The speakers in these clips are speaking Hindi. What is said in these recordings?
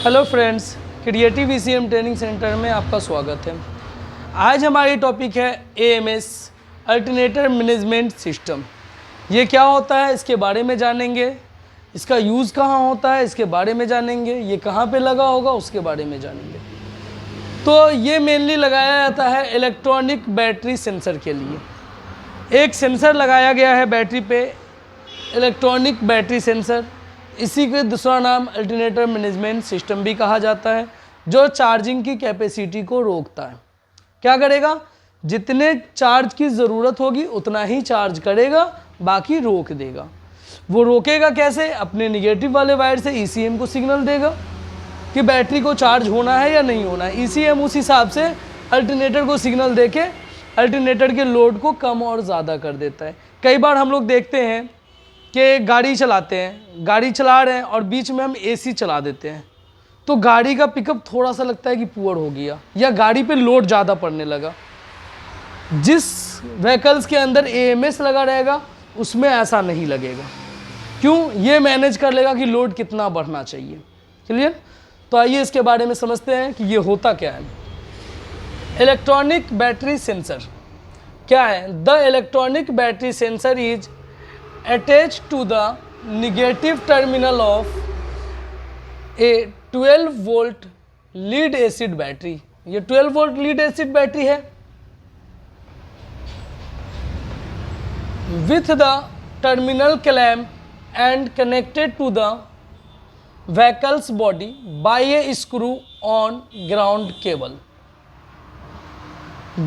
Hello friends, creative ECM training centre में आपका स्वागत है। आज हमारी टॉपिक है एएमएस अल्टरनेटर मैनेजमेंट सिस्टम। ये क्या होता है इसके बारे में जानेंगे, इसका यूज़ कहाँ होता है इसके बारे में जानेंगे, ये कहाँ पे लगा होगा उसके बारे में जानेंगे। तो ये मेनली लगाया जाता है इलेक्ट्रॉनिक बैटरी सेंसर के लिए। एक सेंसर लगाया गया है बैटरी पे, इलेक्ट्रॉनिक बैटरी सेंसर। इसी के दूसरा नाम अल्टरनेटर मैनेजमेंट सिस्टम भी कहा जाता है, जो चार्जिंग की कैपेसिटी को रोकता है। क्या करेगा? जितने चार्ज की ज़रूरत होगी उतना ही चार्ज करेगा, बाकी रोक देगा। वो रोकेगा कैसे? अपने निगेटिव वाले वायर से ईसीएम को सिग्नल देगा कि बैटरी को चार्ज होना है या नहीं होना है। ईसीएम उस हिसाब से अल्टरनेटर को सिग्नल देके अल्टरनेटर के लोड को कम और ज़्यादा कर देता है। कई बार हम लोग देखते हैं कि गाड़ी चलाते हैं, गाड़ी चला रहे हैं और बीच में हम एसी चला देते हैं, तो गाड़ी का पिकअप थोड़ा सा लगता है कि पुअर हो गया या गाड़ी पे लोड ज़्यादा पड़ने लगा। जिस व्हीकल्स के अंदर एएमएस लगा रहेगा उसमें ऐसा नहीं लगेगा। क्यों? ये मैनेज कर लेगा कि लोड कितना बढ़ना चाहिए। क्लियर? तो आइए इसके बारे में समझते हैं कि ये होता क्या है। इलेक्ट्रॉनिक बैटरी सेंसर क्या है? The electronic battery sensor is attached to the negative terminal of a 12 volt lead acid battery। ये 12 volt lead acid बैटरी है। with the terminal clamp and connected to the vehicle's body by a screw on ground cable।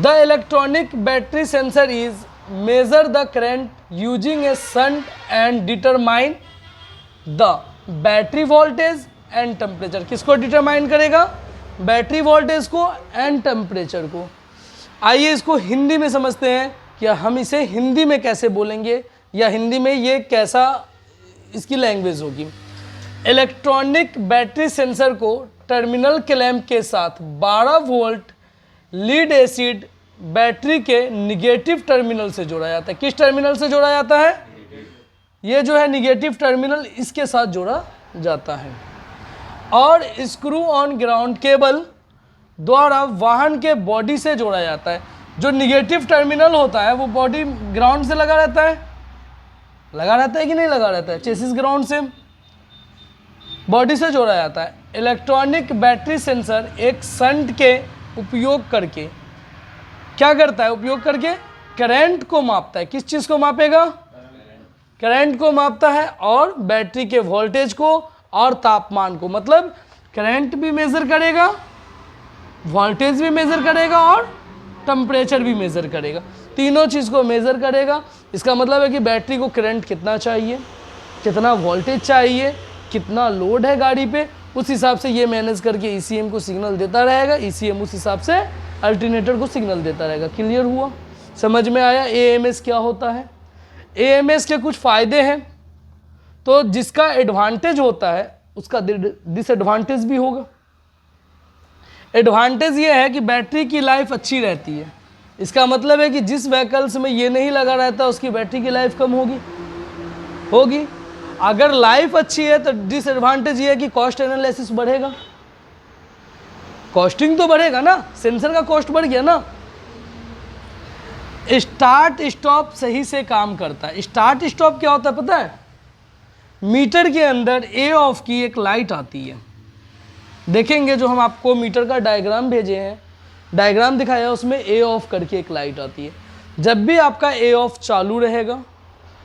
The electronic battery sensor is measure the current using a shunt and determine the battery voltage and temperature। किसको डिटरमाइन करेगा? बैटरी वोल्टेज को एंड टेम्परेचर को। आइए इसको हिंदी में समझते हैं कि हम इसे हिंदी में कैसे बोलेंगे या हिंदी में ये कैसा इसकी लैंग्वेज होगी। इलेक्ट्रॉनिक बैटरी सेंसर को टर्मिनल क्लैंप के साथ 12 वोल्ट लीड एसिड बैटरी के निगेटिव टर्मिनल से जोड़ा जाता है। किस टर्मिनल से जोड़ा जाता है? ये जो है निगेटिव टर्मिनल, इसके साथ जोड़ा जाता है। और स्क्रू ऑन ग्राउंड केबल द्वारा वाहन के बॉडी से जोड़ा जाता है। जो निगेटिव टर्मिनल होता है वो बॉडी ग्राउंड से लगा रहता है, लगा रहता है कि नहीं लगा रहता है? चेसिस ग्राउंड से बॉडी से जोड़ा जाता है। इलेक्ट्रॉनिक बैटरी सेंसर एक शंट के उपयोग करके क्या करता है? उपयोग करके करंट को मापता है। किस चीज़ को मापेगा? करंट को मापता है और बैटरी के वोल्टेज को और तापमान को। मतलब करंट भी मेज़र करेगा, वोल्टेज भी मेज़र करेगा और टेम्परेचर भी मेज़र करेगा। तीनों चीज़ को मेज़र करेगा। इसका मतलब है कि बैटरी को करंट कितना चाहिए, कितना वोल्टेज चाहिए, कितना लोड है गाड़ी पे, उस हिसाब से ये मैनेज करके ईसीएम को सिग्नल देता रहेगा। ईसीएम उस हिसाब से अल्टरनेटर को सिग्नल देता रहेगा। क्लियर हुआ? समझ में आया एएमएस क्या होता है? एएमएस के कुछ फ़ायदे हैं। तो जिसका एडवांटेज होता है उसका डिसएडवांटेज भी होगा। एडवांटेज ये है कि बैटरी की लाइफ अच्छी रहती है। इसका मतलब है कि जिस व्हीकल्स में ये नहीं लगा रहता उसकी बैटरी की लाइफ कम होगी। अगर लाइफ अच्छी है तो डिसएडवांटेज ये है कि कॉस्ट एनालिसिस बढ़ेगा। कॉस्टिंग तो बढ़ेगा ना, सेंसर का कॉस्ट बढ़ गया ना। स्टार्ट स्टॉप सही से काम करता है। स्टार्ट स्टॉप क्या होता है पता है? मीटर के अंदर ए ऑफ की एक लाइट आती है। देखेंगे जो हम आपको मीटर का डायग्राम भेजे हैं, डायग्राम दिखाया, उसमें ए ऑफ करके एक लाइट आती है। जब भी आपका ए ऑफ चालू रहेगा,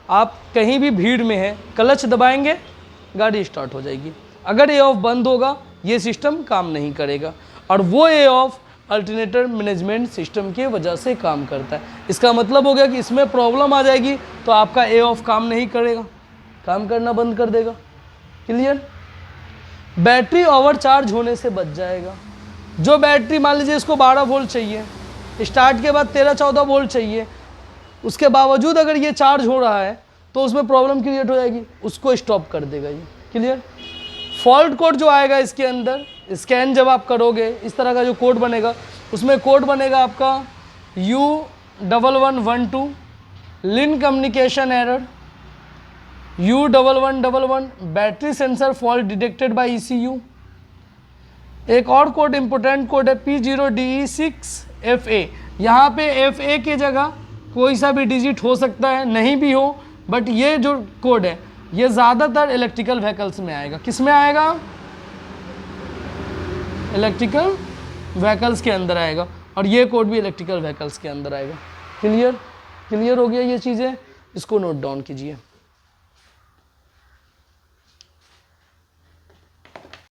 आप कहीं भी भीड़ में है, क्लच दबाएंगे, गाड़ी स्टार्ट हो जाएगी। अगर ए ऑफ बंद होगा ये सिस्टम काम नहीं करेगा। और वो ए ऑफ अल्टरनेटर मैनेजमेंट सिस्टम की वजह से काम करता है। इसका मतलब हो गया कि इसमें प्रॉब्लम आ जाएगी तो आपका ए ऑफ काम नहीं करेगा, काम करना बंद कर देगा। क्लियर? बैटरी ओवरचार्ज होने से बच जाएगा। जो बैटरी मान लीजिए इसको 12 वोल्ट चाहिए, स्टार्ट के बाद 13-14 वोल्ट चाहिए, उसके बावजूद अगर ये चार्ज हो रहा है तो उसमें प्रॉब्लम क्रिएट हो जाएगी, उसको स्टॉप कर देगा ये। क्लियर? फॉल्ट कोड जो आएगा इसके अंदर, स्कैन जब आप करोगे इस तरह का जो कोड बनेगा, उसमें कोड बनेगा आपका U1112 LIN communication error, U1111 battery sensor fault detected by ECU, एक और कोड इंपोर्टेंट कोड है P0DE6FA। यहाँ पे FA की जगह कोई सा भी डिजिट हो सकता है, नहीं भी हो, बट ये जो कोड है ये ज़्यादातर इलेक्ट्रिकल व्हीकल्स में आएगा। किस में आएगा? इलेक्ट्रिकल व्हीकल्स के अंदर आएगा, और ये कोड भी इलेक्ट्रिकल व्हीकल्स के अंदर आएगा। क्लियर हो गया ये चीज़ें? इसको नोट डाउन कीजिए।